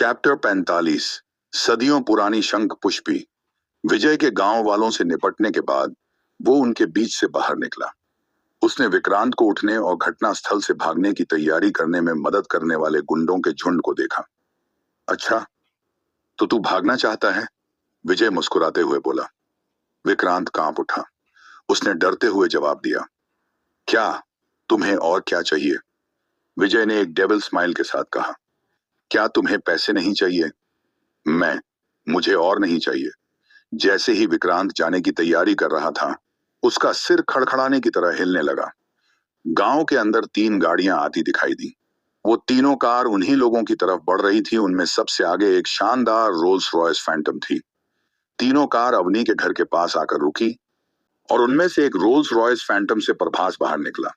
Chapter 45। सदियों पुरानी शंख पुष्पी। विजय के गांव वालों से निपटने के बाद वो उनके बीच से बाहर निकला। उसने विक्रांत को उठने और घटनास्थल से भागने की तैयारी करने में मदद करने वाले गुंडों के झुंड को देखा। अच्छा, तो तू भागना चाहता है? विजय मुस्कुराते हुए बोला। विक्रांत कांप उठा। उसने डरते हुए जवाब दिया, क्या? तुम्हें और क्या चाहिए? विजय ने एक डेविल स्माइल के साथ कहा, क्या तुम्हें पैसे नहीं चाहिए? मुझे और नहीं चाहिए। जैसे ही विक्रांत जाने की तैयारी कर रहा था, उसका सिर खड़खड़ाने की तरह हिलने लगा। गांव के अंदर 3 गाड़ियां आती दिखाई दी। वो तीनों कार उन्हीं लोगों की तरफ बढ़ रही थी। उनमें सबसे आगे एक शानदार रोल्स रॉयस फैंटम थी। तीनों कार अवनी के घर के पास आकर रुकी और उनमें से एक रोल्स रॉयस फैंटम से प्रभास बाहर निकला।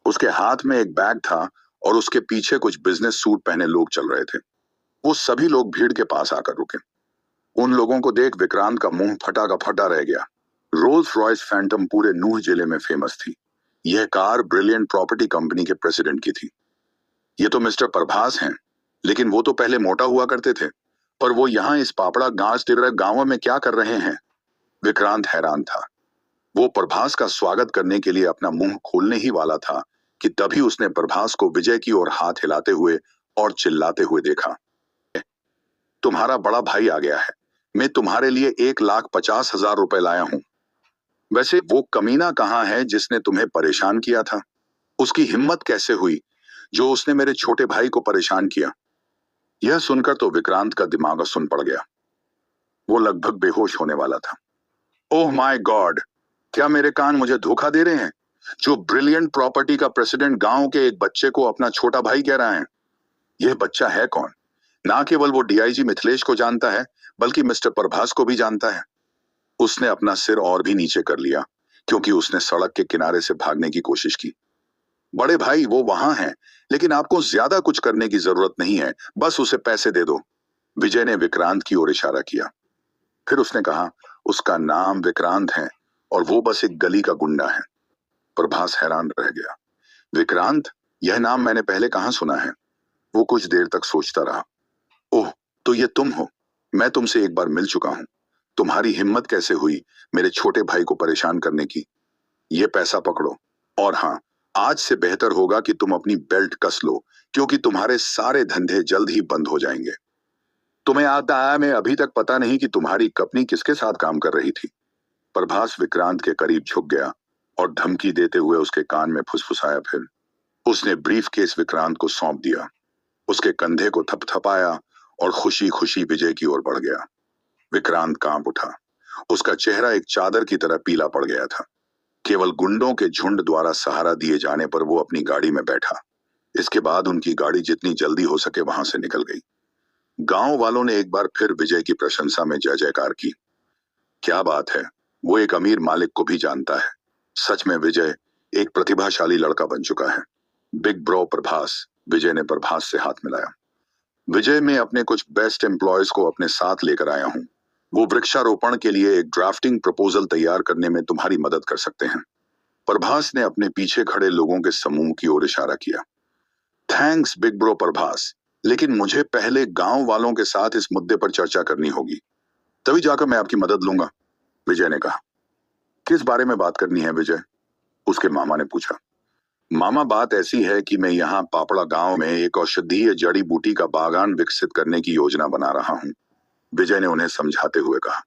उसके हाथ में एक बैग था और उसके पीछे कुछ बिजनेस सूट पहने लोग चल रहे थे। वो सभी लोग भीड़ के पास आकर रुके। उन लोगों को देख विक्रांत का मुंह फटा का फटा रह गया। रोल्स रॉयस फैंटम पूरे नूह जिले में फेमस थी। यह कार ब्रिलियंट प्रॉपर्टी कंपनी के प्रेसिडेंट की थी। ये तो मिस्टर प्रभास हैं, लेकिन वो तो पहले मोटा हुआ करते थे। पर वो यहाँ इस पापड़ा घास टिर्रा गांव में क्या कर रहे हैं? विक्रांत हैरान था। वो प्रभास का स्वागत करने के लिए अपना मुंह खोलने ही वाला था कि तभी उसने प्रभास को विजय की ओर हाथ हिलाते हुए और चिल्लाते हुए देखा। तुम्हारा बड़ा भाई आ गया है। मैं तुम्हारे लिए 1,50,000 रुपए लाया हूं। वैसे वो कमीना कहाँ है जिसने तुम्हें परेशान किया था? उसकी हिम्मत कैसे हुई जो उसने मेरे छोटे भाई को परेशान किया? यह सुनकर तो विक्रांत का दिमाग सुन पड़ गया। वो लगभग बेहोश होने वाला था। ओह माय गॉड, क्या मेरे कान मुझे धोखा दे रहे हैं? जो ब्रिलियंट प्रॉपर्टी का प्रेसिडेंट गांव के एक बच्चे को अपना छोटा भाई कह रहा है। यह बच्चा है कौन? ना केवल वो डीआईजी मिथिलेश को जानता है, बल्कि मिस्टर प्रभास को भी जानता है। उसने अपना सिर और भी नीचे कर लिया क्योंकि उसने सड़क के किनारे से भागने की कोशिश की। बड़े भाई, वो वहां हैं, लेकिन आपको ज्यादा कुछ करने की जरूरत नहीं है, बस उसे पैसे दे दो। विजय ने विक्रांत की ओर इशारा किया। फिर उसने कहा, उसका नाम विक्रांत है और वो बस एक गली का गुंडा है। प्रभास हैरान रह गया। विक्रांत? यह नाम मैंने पहले कहां सुना है? वो कुछ देर तक सोचता रहा। ओह, तो ये तुम हो। मैं तुमसे एक बार मिल चुका हूं। तुम्हारी हिम्मत कैसे हुई मेरे छोटे भाई को परेशान करने की? ये पैसा पकड़ो। और हाँ, आज से बेहतर होगा कि तुम अपनी बेल्ट कस लो, क्योंकि तुम्हारे सारे धंधे जल्द ही बंद हो जाएंगे। तुम्हें आता आया मैं अभी तक पता नहीं कि तुम्हारी कंपनी किसके साथ काम कर रही थी। प्रभास विक्रांत के करीब झुक गया और धमकी देते हुए उसके कान में फुसफुसाया। फिर उसने ब्रीफकेस विक्रांत को सौंप दिया, उसके कंधे को थपथपाया और खुशी खुशी विजय की ओर बढ़ गया। विक्रांत कांप उठा। उसका चेहरा एक चादर की तरह पीला पड़ गया था। केवल गुंडों के झुंड द्वारा सहारा दिए जाने पर वो अपनी गाड़ी में बैठा। इसके बाद उनकी गाड़ी जितनी जल्दी हो सके वहां से निकल गई। गांव वालों ने एक बार फिर विजय की प्रशंसा में जय जयकार की। क्या बात है, वो एक अमीर मालिक को भी जानता है। सच में विजय एक प्रतिभाशाली लड़का बन चुका है। Big bro Prabhas. विजय ने प्रभास से हाथ मिलाया। विजय, मैं अपने कुछ बेस्ट एम्प्लॉयज को अपने साथ लेकर आया हूँ। वो वृक्षारोपण के लिए एक ड्राफ्टिंग प्रपोजल तैयार करने में तुम्हारी मदद कर सकते हैं। प्रभास ने अपने पीछे खड़े लोगों के समूह की ओर इशारा किया। थैंक्स बिग ब्रो प्रभास, लेकिन मुझे पहले गांव वालों के साथ इस मुद्दे पर चर्चा करनी होगी, तभी जाकर मैं आपकी मदद लूंगा। विजय ने कहा। किस बारे में बात करनी है विजय? उसके मामा ने पूछा। मामा, बात ऐसी है कि मैं यहाँ पापड़ा गांव में एक औषधीय जड़ी बूटी का बागान विकसित करने की योजना बना रहा हूँ। विजय ने उन्हें समझाते हुए कहा।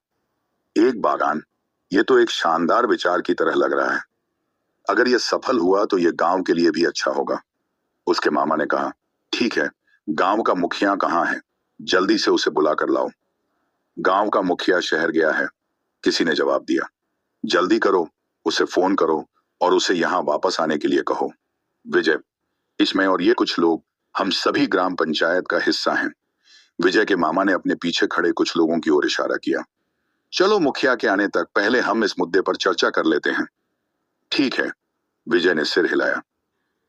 एक बागान? ये तो एक शानदार विचार की तरह लग रहा है। अगर यह सफल हुआ तो यह गांव के लिए भी अच्छा होगा। उसके मामा ने कहा। ठीक है, गांव का मुखिया कहाँ है? जल्दी से उसे बुला कर लाओ। गांव का मुखिया शहर गया है, किसी ने जवाब दिया। जल्दी करो, उसे फोन करो और उसे यहाँ वापस आने के लिए कहो। विजय, इसमें और ये कुछ लोग, हम सभी ग्राम पंचायत का हिस्सा हैं। विजय के मामा ने अपने पीछे खड़े कुछ लोगों की ओर इशारा किया। चलो, मुखिया के आने तक पहले हम इस मुद्दे पर चर्चा कर लेते हैं। ठीक है, विजय ने सिर हिलाया।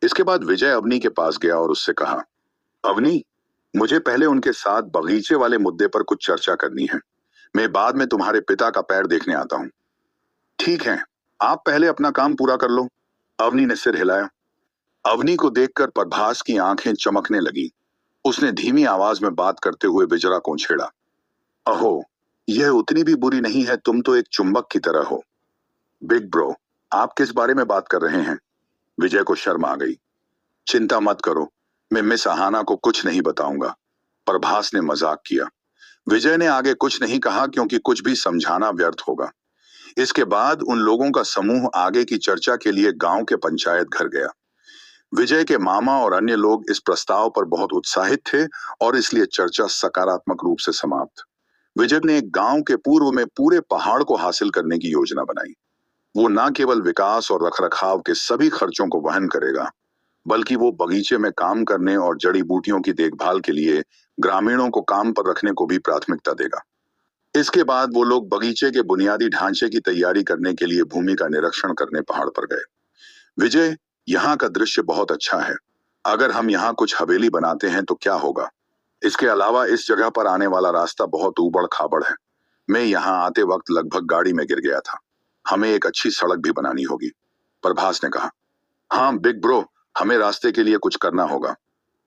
इसके बाद विजय अवनी के पास गया और उससे कहा, अवनी, मुझे पहले उनके साथ बगीचे वाले मुद्दे पर कुछ चर्चा करनी है। मैं बाद में तुम्हारे पिता का पैर देखने आता हूँ। ठीक है, आप पहले अपना काम पूरा कर लो। अवनी ने सिर हिलाया। अवनी को देखकर प्रभास की आंखें चमकने लगी। उसने धीमी आवाज में बात करते हुए विजरा को छेड़ा। अहो, यह उतनी भी बुरी नहीं है, तुम तो एक चुंबक की तरह हो। बिग ब्रो, आप किस बारे में बात कर रहे हैं? विजय को शर्म आ गई। चिंता मत करो, मैं मिस अहाना को कुछ नहीं बताऊंगा। प्रभास ने मजाक किया। विजय ने आगे कुछ नहीं कहा क्योंकि कुछ भी समझाना व्यर्थ होगा। इसके बाद उन लोगों का समूह आगे की चर्चा के लिए गांव के पंचायत घर गया। विजय के मामा और अन्य लोग इस प्रस्ताव पर बहुत उत्साहित थे और इसलिए चर्चा सकारात्मक रूप से समाप्त। विजय ने एक गांव के पूर्व में पूरे पहाड़ को हासिल करने की योजना बनाई। वो न केवल विकास और रखरखाव के सभी खर्चों को वहन करेगा, बल्कि वो बगीचे में काम करने और जड़ी बूटियों की देखभाल के लिए ग्रामीणों को काम पर रखने को भी प्राथमिकता देगा। इसके बाद वो लोग बगीचे के बुनियादी ढांचे की तैयारी करने के लिए भूमि का निरीक्षण करने पहाड़ पर गए। विजय, यहाँ का दृश्य बहुत अच्छा है। अगर हम यहाँ कुछ हवेली बनाते हैं तो क्या होगा? इसके अलावा इस जगह पर आने वाला रास्ता बहुत ऊबड़ खाबड़ है। मैं यहाँ आते वक्त लगभग गाड़ी में गिर गया था। हमें एक अच्छी सड़क भी बनानी होगी। प्रभास ने कहा। हाँ बिग ब्रो, हमें रास्ते के लिए कुछ करना होगा।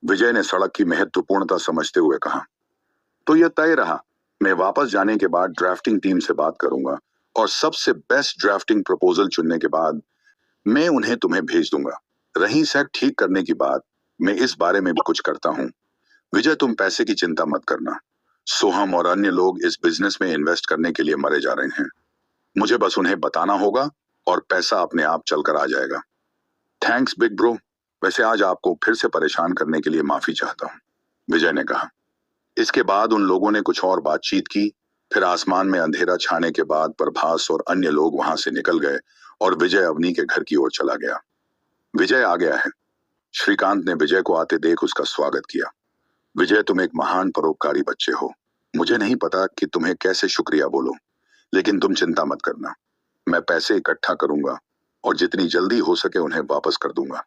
विजय ने सड़क की महत्वपूर्णता समझते हुए कहा। तो यह तय रहा, मैं वापस जाने के बाद ड्राफ्टिंग टीम से बात करूंगा और सबसे बेस्ट ड्राफ्टिंग प्रपोजल चुनने के बाद मैं उन्हें तुम्हें भेज दूंगा। रही सड़क ठीक करने की बात, मैं इस बारे में भी कुछ करता हूँ। विजय, तुम पैसे की चिंता मत करना। सोहम और अन्य लोग इस बिजनेस में इन्वेस्ट करने के लिए मरे जा रहे हैं। मुझे बस उन्हें बताना होगा और पैसा अपने आप चलकर आ जाएगा। Thanks big bro. वैसे आज आपको फिर से परेशान करने के लिए माफी चाहता हूँ, विजय ने कहा। इसके बाद उन लोगों ने कुछ और बातचीत की। फिर आसमान में अंधेरा छाने के बाद प्रभास और अन्य लोग वहां से निकल गए और विजय अवनी के घर की ओर चला गया। विजय आ गया है। श्रीकांत ने विजय को आते देख उसका स्वागत किया। विजय, तुम एक महान परोपकारी बच्चे हो। मुझे नहीं पता कि तुम्हें कैसे शुक्रिया बोलो, लेकिन तुम चिंता मत करना। मैं पैसे इकट्ठा करूंगा और जितनी जल्दी हो सके उन्हें वापस कर दूंगा।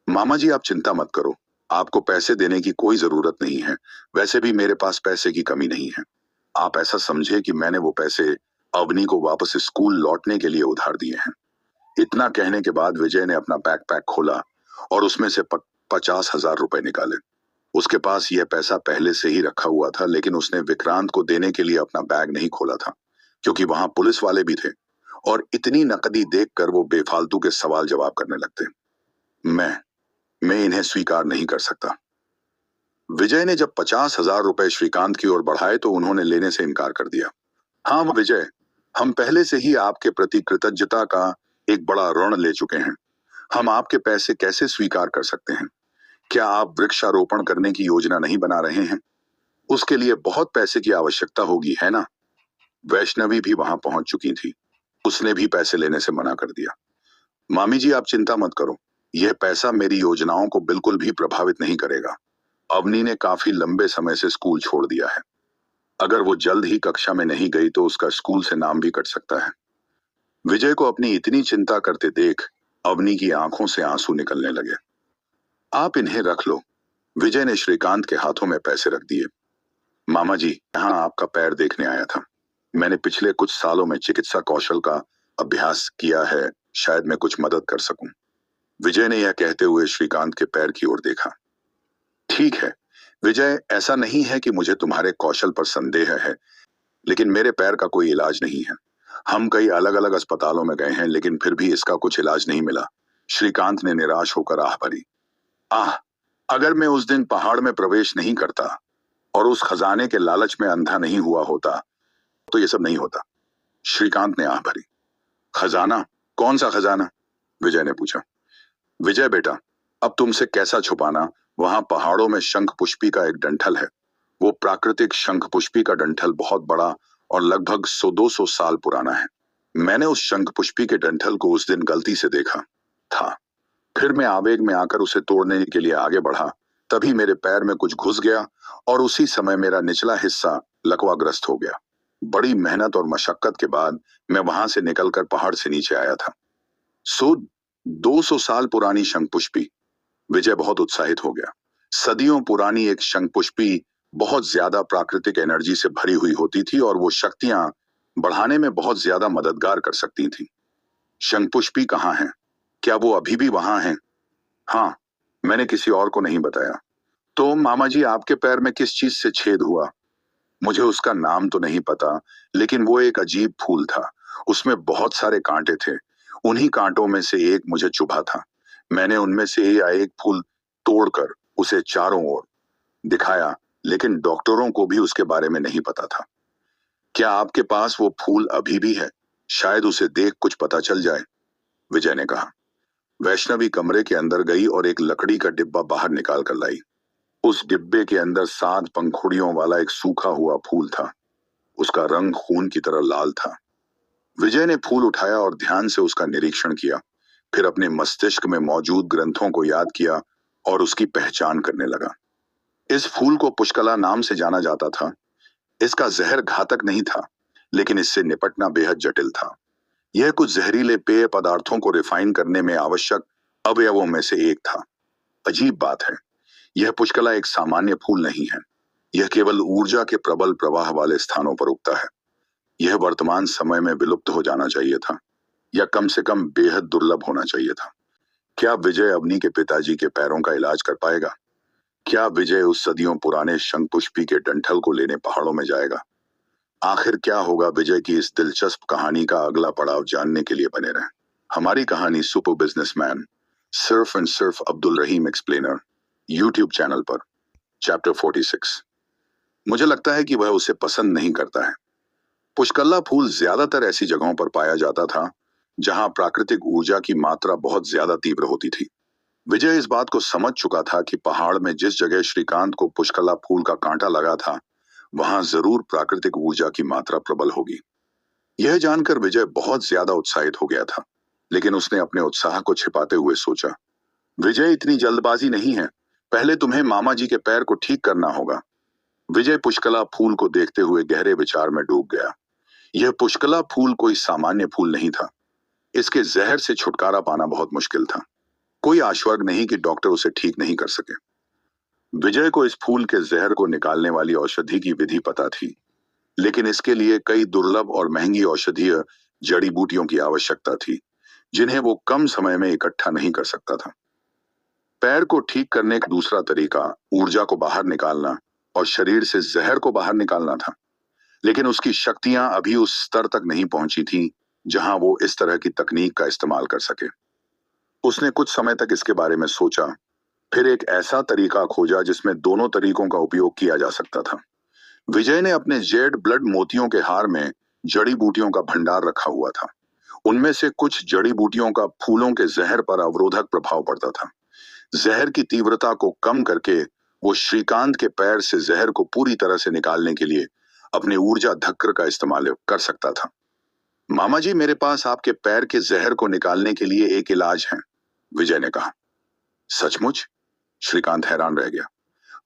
मामा जी, आप चिंता मत करो। आपको पैसे देने की कोई जरूरत नहीं है। वैसे भी मेरे पास पैसे की कमी नहीं है। आप ऐसा समझे कि मैंने वो पैसे अवनी को वापस स्कूल लौटने के लिए उधार दिए हैं। इतना कहने के बाद विजय ने अपना बैकपैक खोला और उसमें से 50,000 रुपए निकाले। उसके पास यह पैसा पहले से ही रखा हुआ था, लेकिन उसने विक्रांत को देने के लिए अपना बैग नहीं खोला था, क्योंकि वहां पुलिस वाले भी थे और इतनी नकदी देखकर वो बेफालतू के सवाल जवाब करने लगते। मैं इन्हें स्वीकार नहीं कर सकता। विजय ने जब 50,000 रुपए श्रीकांत की ओर बढ़ाए तो उन्होंने लेने से इनकार कर दिया। हाँ विजय, हम पहले से ही आपके प्रति कृतज्ञता का एक बड़ा ऋण ले चुके हैं। हम आपके पैसे कैसे स्वीकार कर सकते हैं? क्या आप वृक्षारोपण करने की योजना नहीं बना रहे हैं? उसके लिए बहुत पैसे की आवश्यकता होगी, है ना? वैष्णवी भी वहां पहुंच चुकी थी। उसने भी पैसे लेने से मना कर दिया। मामी जी, आप चिंता मत करो। यह पैसा मेरी योजनाओं को बिल्कुल भी प्रभावित नहीं करेगा। अवनी ने काफी लंबे समय से स्कूल छोड़ दिया है। अगर वो जल्द ही कक्षा में नहीं गई तो उसका स्कूल से नाम भी कट सकता है। विजय को अपनी इतनी चिंता करते देख अवनी की आंखों से आंसू निकलने लगे। आप इन्हें रख लो। विजय ने श्रीकांत के हाथों में पैसे रख दिए। मामा जी, यहाँ आपका पैर देखने आया था। मैंने पिछले कुछ सालों में चिकित्सा कौशल का अभ्यास किया है, शायद मैं कुछ मदद कर सकूं। विजय ने यह कहते हुए श्रीकांत के पैर की ओर देखा। ठीक है विजय, ऐसा नहीं है कि मुझे तुम्हारे कौशल पर संदेह है, लेकिन मेरे पैर का कोई इलाज नहीं है। हम कई अलग अलग अस्पतालों में गए हैं, लेकिन फिर भी इसका कुछ इलाज नहीं मिला। श्रीकांत ने निराश होकर आह भरी। आह, अगर मैं उस दिन पहाड़ में प्रवेश नहीं करता और उस खजाने के लालच में अंधा नहीं हुआ होता तो ये सब नहीं होता। श्रीकांत ने आह भरी। खजाना? कौन सा खजाना? विजय ने पूछा। विजय बेटा, अब तुमसे कैसा छुपाना, वहां पहाड़ों में शंख पुष्पी का एक डंठल है। वो प्राकृतिक शंख पुष्पी का डंठल बहुत बड़ा और लगभग 100-200 साल पुराना है। मैंने उस शंख पुष्पी के डंठल को उस दिन गलती से देखा था। फिर मैं आवेग में आकर उसे तोड़ने के लिए आगे बढ़ा, तभी मेरे पैर में कुछ घुस गया और उसी समय मेरा निचला हिस्सा लकवाग्रस्त हो गया। बड़ी मेहनत और मशक्कत के बाद मैं वहां से निकलकर पहाड़ से नीचे आया था। 200 साल पुरानी शंखपुष्पी। विजय बहुत उत्साहित हो गया। सदियों पुरानी एक शंखपुष्पी बहुत ज्यादा प्राकृतिक एनर्जी से भरी हुई होती थी और वो शक्तियां बढ़ाने में बहुत ज्यादा मददगार कर सकती थी। शंखपुष्पी कहाँ है? क्या वो अभी भी वहां है? हाँ, मैंने किसी और को नहीं बताया। तो मामा जी, आपके पैर में किस चीज से छेद हुआ? मुझे उसका नाम तो नहीं पता, लेकिन वो एक अजीब फूल था। उसमें बहुत सारे कांटे थे। उन्हीं कांटों में से एक मुझे चुभा था। मैंने उनमें से ही एक फूल तोड़कर उसे चारों ओर दिखाया, लेकिन डॉक्टरों को भी उसके बारे में नहीं पता था। क्या आपके पास वो फूल अभी भी है? शायद उसे देख कुछ पता चल जाए, विजय ने कहा। वैष्णवी कमरे के अंदर गई और एक लकड़ी का डिब्बा बाहर निकाल कर लाई। उस डिब्बे के अंदर 7 पंखुड़ियों वाला एक सूखा हुआ फूल था। उसका रंग खून की तरह लाल था। विजय ने फूल उठाया और ध्यान से उसका निरीक्षण किया। फिर अपने मस्तिष्क में मौजूद ग्रंथों को याद किया और उसकी पहचान करने लगा। इस फूल को पुष्कला नाम से जाना जाता था। इसका जहर घातक नहीं था, लेकिन इससे निपटना बेहद जटिल था। यह कुछ जहरीले पेय पदार्थों को रिफाइन करने में आवश्यक अवयवों में से एक था। अजीब बात है, यह पुष्कला एक सामान्य फूल नहीं है। यह केवल ऊर्जा के प्रबल प्रवाह वाले स्थानों पर उगता है। यह वर्तमान समय में विलुप्त हो जाना चाहिए था, या कम से कम बेहद दुर्लभ होना चाहिए था। क्या विजय अवनी के पिताजी के पैरों का इलाज कर पाएगा? क्या विजय उस सदियों पुराने शंखपुष्पी के डंठल को लेने पहाड़ों में जाएगा? आखिर क्या होगा? विजय की इस दिलचस्प कहानी का अगला पड़ाव जानने के लिए बने रहें। हमारी कहानी सुपर बिजनेसमैन सिर्फ एंड सिर्फ अब्दुल रहीम एक्सप्लेनर यूट्यूब चैनल पर, चैप्टर 46। मुझे लगता है कि वह उसे पसंद नहीं करता है। पुष्कला फूल ज्यादातर ऐसी जगहों पर पाया जाता था जहां प्राकृतिक ऊर्जा की मात्रा बहुत ज्यादा तीव्र होती थी। विजय इस बात को समझ चुका था कि पहाड़ में जिस जगह श्रीकांत को पुष्कला फूल का कांटा लगा था, वहां जरूर प्राकृतिक ऊर्जा की मात्रा प्रबल होगी। यह जानकर विजय बहुत ज्यादा उत्साहित हो गया था, लेकिन उसने अपने उत्साह को छिपाते हुए सोचा, विजय, इतनी जल्दबाजी नहीं है। पहले तुम्हें मामा जी के पैर को ठीक करना होगा। विजय पुष्कला फूल को देखते हुए गहरे विचार में डूब गया। यह पुष्कला फूल कोई सामान्य फूल नहीं था। इसके जहर से छुटकारा पाना बहुत मुश्किल था। कोई आश्वस्त नहीं कि डॉक्टर उसे ठीक नहीं कर सके। विजय को इस फूल के जहर को निकालने वाली औषधि की विधि पता थी, लेकिन इसके लिए कई दुर्लभ और महंगी औषधीय जड़ी बूटियों की आवश्यकता थी, जिन्हें वो कम समय में इकट्ठा नहीं कर सकता था। पैर को ठीक करने का दूसरा तरीका ऊर्जा को बाहर निकालना और शरीर से जहर को बाहर निकालना था, लेकिन उसकी शक्तियां अभी उस स्तर तक नहीं पहुंची थीं जहां वो इस तरह की तकनीक का इस्तेमाल कर सके। उसने कुछ समय तक इसके बारे में सोचा, फिर एक ऐसा तरीका खोजा जिसमें दोनों तरीकों का उपयोग किया जा सकता था। विजय ने अपने जेड ब्लड मोतियों के हार में जड़ी बूटियों का भंडार रखा हुआ था। उनमें से कुछ जड़ी बूटियों का फूलों के जहर पर अवरोधक प्रभाव पड़ता था। जहर की तीव्रता को कम करके वो श्रीकांत के पैर से जहर को पूरी तरह से निकालने के लिए अपने ऊर्जा धक्कर का इस्तेमाल कर सकता था। मामा जी, मेरे पास आपके पैर के जहर को निकालने के लिए एक इलाज है, विजय ने कहा। सचमुच? श्रीकांत हैरान रह गया।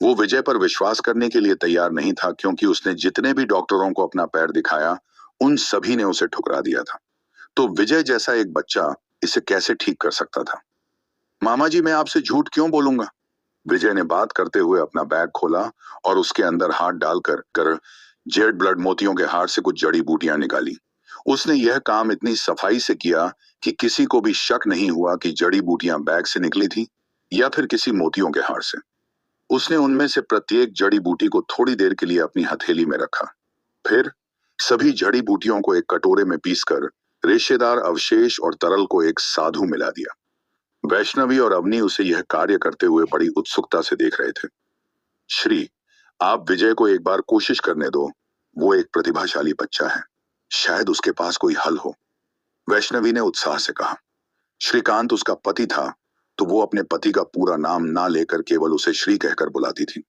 वो विजय पर विश्वास करने के लिए तैयार नहीं था, क्योंकि उसने जितने भी डॉक्टरों को अपना पैर दिखाया, उन सभी ने उसे ठुकरा दिया था। तो विजय जैसा एक बच्चा इसे कैसे ठीक कर सकता था? मामा जी, मैं आपसे झूठ क्यों बोलूंगा? विजय ने बात करते हुए अपना बैग खोला और उसके अंदर हाथ डालकर जेड ब्लड मोतियों के हार से कुछ जड़ी बूटियां निकाली। उसने यह काम इतनी सफाई से किया कि किसी को भी शक नहीं हुआ कि जड़ी बूटियां बैग से निकली थी या फिर किसी मोतियों के हार से। उसने उनमें से प्रत्येक जड़ी बूटी को थोड़ी देर के लिए अपनी हथेली में रखा। फिर सभी जड़ी बूटियों को एक कटोरे में पीसकर रेशेदार अवशेष और तरल को एक साधु मिला दिया। वैष्णवी और अवनी उसे यह कार्य करते हुए बड़ी उत्सुकता से देख रहे थे। श्री, आप विजय को एक बार कोशिश करने दो। वो एक प्रतिभाशाली बच्चा है, शायद उसके पास कोई हल हो, वैष्णवी ने उत्साह से कहा। श्रीकांत उसका पति था, तो वो अपने पति का पूरा नाम ना लेकर केवल उसे श्री कहकर बुलाती थी।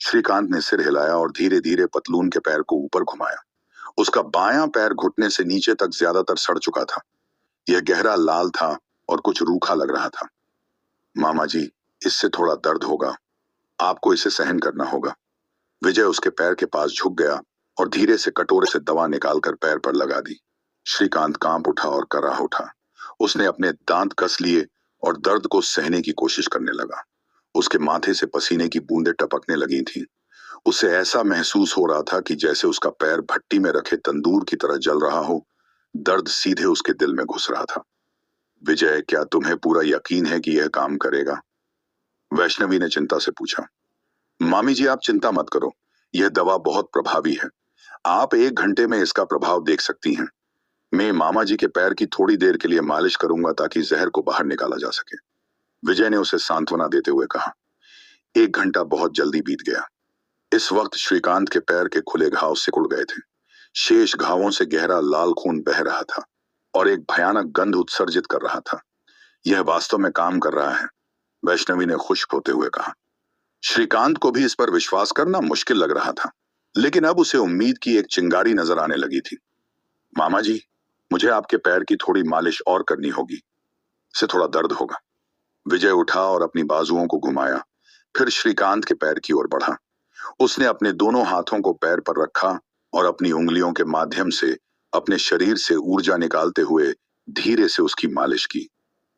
श्रीकांत ने सिर हिलाया और धीरे धीरे पतलून के पैर को ऊपर घुमाया। उसका बायां पैर घुटने से नीचे तक ज्यादातर सड़ चुका था। यह गहरा लाल था और कुछ रूखा लग रहा था। मामा जी, इससे थोड़ा दर्द होगा, आपको इसे सहन करना होगा। विजय उसके पैर के पास झुक गया और धीरे से कटोरे से दवा निकालकर पैर पर लगा दी। श्रीकांत कांप उठा और कराह उठा। उसने अपने दांत कस लिए और दर्द को सहने की कोशिश करने लगा। उसके माथे से पसीने की बूंदें टपकने लगी थीं। उसे ऐसा महसूस हो रहा था कि जैसे उसका पैर भट्टी में रखे तंदूर की तरह जल रहा हो। दर्द सीधे उसके दिल में घुस रहा था। विजय, क्या तुम्हें पूरा यकीन है कि यह काम करेगा? वैष्णवी ने चिंता से पूछा। मामी जी, आप चिंता मत करो, यह दवा बहुत प्रभावी है। आप 1 घंटे में इसका प्रभाव देख सकती हैं। मैं मामा जी के पैर की थोड़ी देर के लिए मालिश करूंगा ताकि जहर को बाहर निकाला जा सके। विजय ने उसे सांत्वना देते हुए कहा। 1 घंटा बहुत जल्दी बीत गया। इस वक्त श्रीकांत के पैर के खुले घाव सिकुड़ गए थे। शेष घावों से गहरा लाल खून बह रहा था और एक भयानक गंध उत्सर्जित कर रहा था। यह वास्तव में काम कर रहा है, वैष्णवी ने खुश्क होते हुए कहा। श्रीकांत को भी इस पर विश्वास करना मुश्किल लग रहा था, लेकिन अब उसे उम्मीद की एक चिंगारी नजर आने लगी थी। मामा जी, मुझे आपके पैर की थोड़ी मालिश और करनी होगी, इससे थोड़ा दर्द होगा। विजय उठा और अपनी बाजुओं को घुमाया, फिर श्रीकांत के पैर की ओर बढ़ा। उसने अपने दोनों हाथों को पैर पर रखा और अपनी उंगलियों के माध्यम से अपने शरीर से ऊर्जा निकालते हुए धीरे से उसकी मालिश की।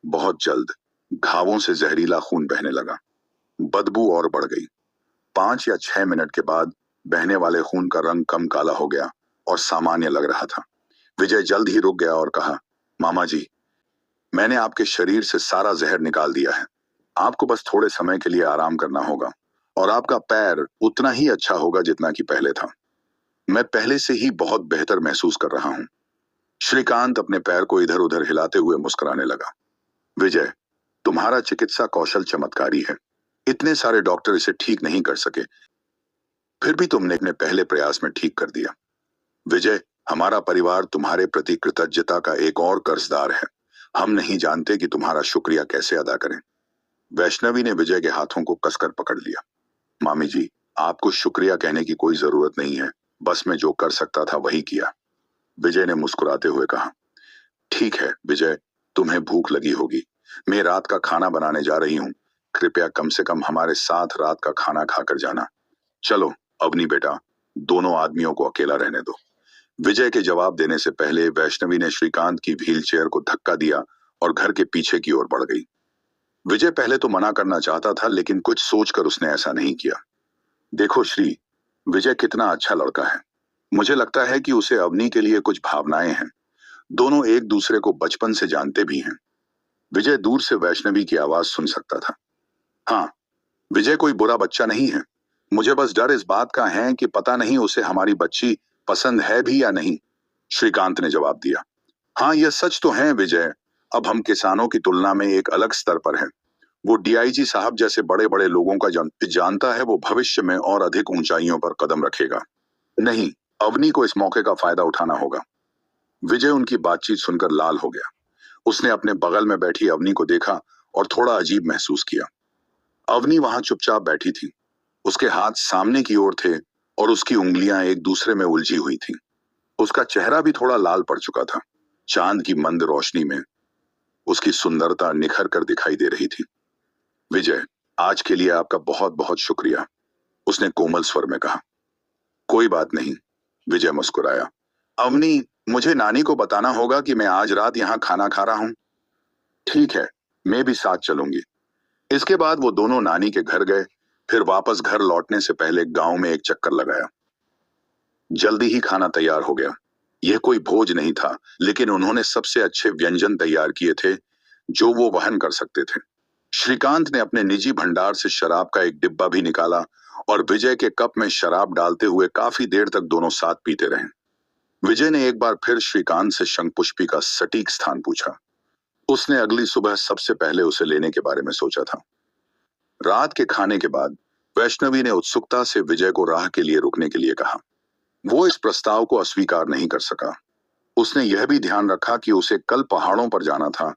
बहुत जल्द घावों से जहरीला खून बहने लगा। बदबू और बढ़ गई। 5 या 6 मिनट के बाद बहने वाले खून का रंग कम काला हो गया और सामान्य लग रहा था। विजय जल्द ही रुक गया और कहा, मामा जी, मैंने आपके शरीर से सारा जहर निकाल दिया है। आपको बस थोड़े समय के लिए आराम करना होगा और आपका पैर उतना ही अच्छा होगा जितना कि पहले था। मैं पहले से ही बहुत बेहतर महसूस कर रहा हूं। श्रीकांत अपने पैर को इधर उधर हिलाते हुए मुस्कुराने लगा। विजय, तुम्हारा चिकित्सा कौशल चमत्कारी है। इतने सारे डॉक्टर इसे ठीक नहीं कर सके, फिर भी तुमने अपने पहले प्रयास में ठीक कर दिया। विजय, हमारा परिवार तुम्हारे प्रति कृतज्ञता का एक और कर्जदार है। हम नहीं जानते कि तुम्हारा शुक्रिया कैसे अदा करें। वैष्णवी ने विजय के हाथों को कसकर पकड़ लिया। मामी जी, आपको शुक्रिया कहने की कोई जरूरत नहीं है, बस मैं जो कर सकता था वही किया। विजय ने मुस्कुराते हुए कहा। ठीक है विजय, तुम्हें भूख लगी होगी। मैं रात का खाना बनाने जा रही हूँ। कृपया कम से कम हमारे साथ रात का खाना खाकर जाना। चलो अवनी बेटा, दोनों आदमियों को अकेला रहने दो। विजय के जवाब देने से पहले वैष्णवी ने श्रीकांत की व्हील चेयर को धक्का दिया और घर के पीछे की ओर बढ़ गई। विजय पहले तो मना करना चाहता था, लेकिन कुछ सोचकर उसने ऐसा नहीं किया। देखो श्री, विजय कितना अच्छा लड़का है। मुझे लगता है कि उसे अवनी के लिए कुछ भावनाएं हैं। दोनों एक दूसरे को बचपन से जानते भी हैं। विजय दूर से वैष्णवी की आवाज सुन सकता था। हाँ, विजय कोई बुरा बच्चा नहीं है। मुझे बस डर इस बात का है कि पता नहीं उसे हमारी बच्ची पसंद है भी या नहीं, श्रीकांत ने जवाब दिया। हाँ, यह सच तो है विजय, अब हम किसानों की तुलना में एक अलग स्तर पर हैं। वो डीआईजी साहब जैसे बड़े बड़े लोगों का जानता है, वो भविष्य में और अधिक ऊंचाइयों पर कदम रखेगा। नहीं, अवनी को इस मौके का फायदा उठाना होगा। विजय उनकी बातचीत सुनकर लाल हो गया। उसने अपने बगल में बैठी अवनी को देखा और थोड़ा अजीब महसूस किया। अवनी वहां चुपचाप बैठी थी। उसके हाथ सामने की ओर थे और उसकी उंगलियां एक दूसरे में उलझी हुई थीं। उसका चेहरा भी थोड़ा लाल पड़ चुका था। चांद की मंद रोशनी में उसकी सुंदरता निखर कर दिखाई दे रही थी। विजय, आज के लिए आपका बहुत बहुत शुक्रिया, उसने कोमल स्वर में कहा। कोई बात नहीं, विजय मुस्कुराया। अवनी, मुझे नानी को बताना होगा कि मैं आज रात यहाँ खाना खा रहा हूँ। ठीक है, मैं भी साथ चलूंगी। इसके बाद वो दोनों नानी के घर गए। फिर वापस घर लौटने से पहले गांव में एक चक्कर लगाया। जल्दी ही खाना तैयार हो गया। यह कोई भोज नहीं था, लेकिन उन्होंने सबसे अच्छे व्यंजन तैयार किए थे जो वो वहन कर सकते थे। श्रीकांत ने अपने निजी भंडार से शराब का एक डिब्बा भी निकाला और विजय के कप में शराब डालते हुए काफी देर तक दोनों साथ पीते रहे। विजय ने एक बार फिर श्रीकांत से शंखपुष्पी का सटीक स्थान पूछा। उसने अगली सुबह सबसे पहले उसे लेने के बारे में सोचा था। रात के खाने के बाद वैष्णवी ने उत्सुकता से विजय को राह के लिए रुकने के लिए कहा। वो इस प्रस्ताव को अस्वीकार नहीं कर सका। उसने यह भी ध्यान रखा कि उसे कल पहाड़ों पर जाना था,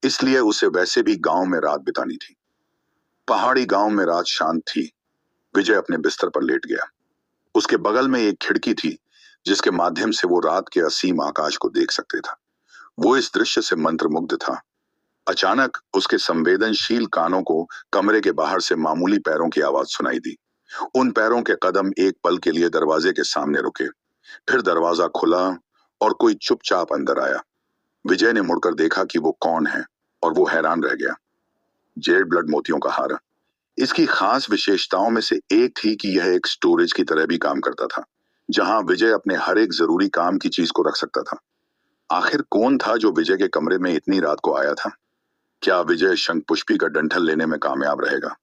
इसलिए उसे वैसे भी गांव में रात बितानी थी। पहाड़ी गांव में रात शांत थी। विजय अपने बिस्तर पर लेट गया। उसके बगल में एक खिड़की थी जिसके माध्यम से वो रात के असीम आकाश को देख सकते था। वो इस दृश्य से मंत्रमुग्ध था। अचानक उसके संवेदनशील कानों को कमरे के बाहर से मामूली पैरों की आवाज सुनाई दी। उन पैरों के कदम एक पल के लिए दरवाजे के सामने रुके, फिर दरवाजा खुला और कोई चुपचाप अंदर आया। विजय ने मुड़कर देखा कि वो कौन है और वो हैरान रह गया। जेड ब्लड मोतियों का हार। इसकी खास विशेषताओं में से एक थी कि यह एक स्टोरेज की तरह भी काम करता था, जहां विजय अपने हर एक जरूरी काम की चीज को रख सकता था। आखिर कौन था जो विजय के कमरे में इतनी रात को आया था? क्या विजय शंखपुष्पी का डंठल लेने में कामयाब रहेगा?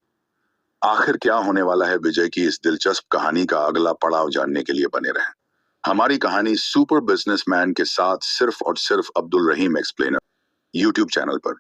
आखिर क्या होने वाला है विजय की इस दिलचस्प कहानी का अगला पड़ाव जानने के लिए बने रहें। हमारी कहानी सुपर बिजनेसमैन के साथ सिर्फ और सिर्फ अब्दुल रहीम एक्सप्लेनर यूट्यूब चैनल पर